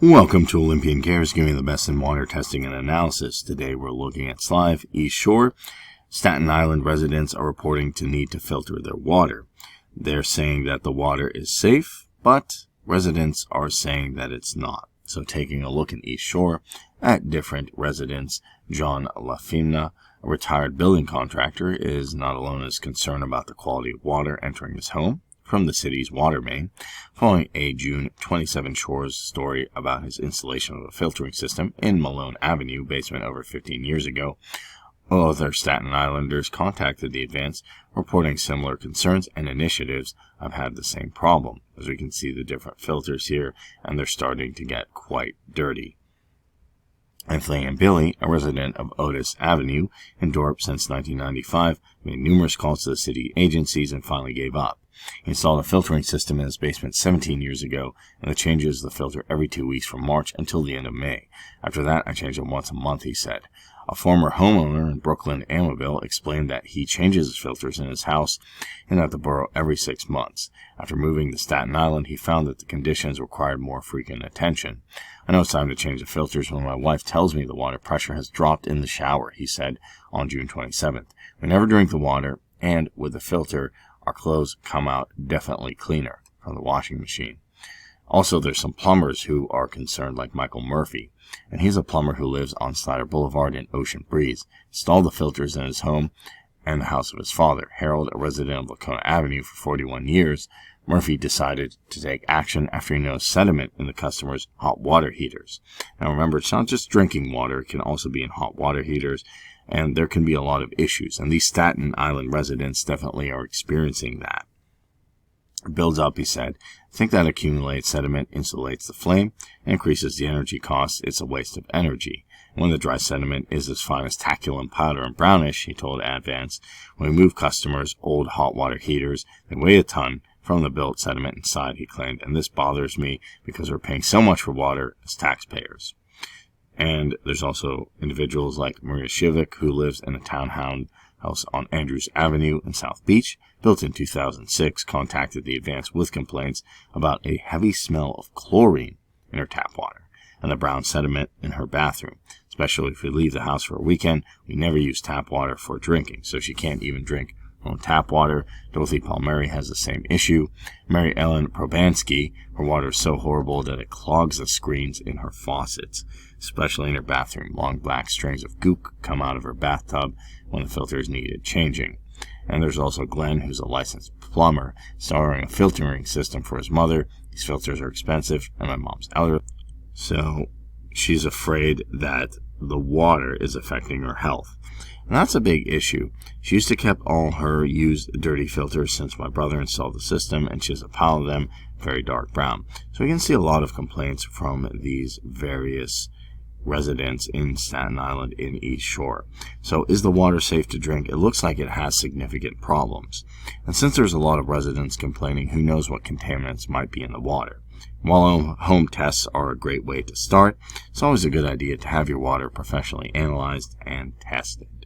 Welcome to Olympian Cares, giving the best in water testing and analysis. Today we're looking at Slive, East Shore. Staten Island residents are reporting to need to filter their water. They're saying that the water is safe, but residents are saying that it's not. So taking a look in East Shore at different residents, John Lafimna, a retired building contractor, is not alone as concerned about the quality of water entering his home from the city's water main, following a June 27 Shores story about his installation of a filtering system in Malone Avenue basement over 15 years ago. Other Staten Islanders contacted the Advance, reporting similar concerns and initiatives have had the same problem. As we can see the different filters here, and they're starting to get quite dirty. Anthony and Billy, a resident of Otis Avenue in Dorp since 1995, made numerous calls to the city agencies and finally gave up. He installed a filtering system in his basement 17 years ago, and the changes the filter every 2 weeks from March until the end of May. After that, I changed it once a month, he said. A former homeowner in Brooklyn, Amabile, explained that he changes his filters in his house and at the borough every 6 months. After moving to Staten Island, he found that the conditions required more frequent attention. I know it's time to change the filters when my wife tells me the water pressure has dropped in the shower, he said on June 27th. We never drink the water, and with the filter, our clothes come out definitely cleaner from the washing machine. Also, there's some plumbers who are concerned, like Michael Murphy, and he's a plumber who lives on Slider Boulevard in Ocean Breeze. Installed the filters in his home and the house of his father. Harold, a resident of Lacona Avenue for 41 years, Murphy decided to take action after he noticed sediment in the customer's hot water heaters. Now remember, it's not just drinking water, it can also be in hot water heaters, and there can be a lot of issues, and these Staten Island residents definitely are experiencing that. It builds up, he said. I think that accumulated sediment insulates the flame, increases the energy cost. It's a waste of energy. When the dry sediment is as fine as taculum powder and brownish, he told Advance, when we move customers' old hot water heaters, they weigh a ton from the built sediment inside, he claimed, and this bothers me because we're paying so much for water as taxpayers. And there's also individuals like Maria Shivik, who lives in a townhouse on Andrews Avenue in South Beach, built in 2006, contacted the Advance with complaints about a heavy smell of chlorine in her tap water and the brown sediment in her bathroom. Especially if we leave the house for a weekend, we never use tap water for drinking, so she can't even drink her own tap water. Dorothy Palmieri has the same issue. Mary Ellen Probansky, her water is so horrible that it clogs the screens in her faucets, especially in her bathroom. Long black strings of goop come out of her bathtub when the filter is needed changing. And there's also Glenn, who's a licensed plumber, installing a filtering system for his mother. These filters are expensive, and my mom's elderly, so she's afraid that the water is affecting her health. And that's a big issue. She used to keep all her used dirty filters since my brother installed the system, and she has a pile of them, very dark brown. So we can see a lot of complaints from these various residents in Staten Island in East Shore. So is the water safe to drink? It looks like it has significant problems. And since there's a lot of residents complaining, who knows what contaminants might be in the water? While home tests are a great way to start, it's always a good idea to have your water professionally analyzed and tested.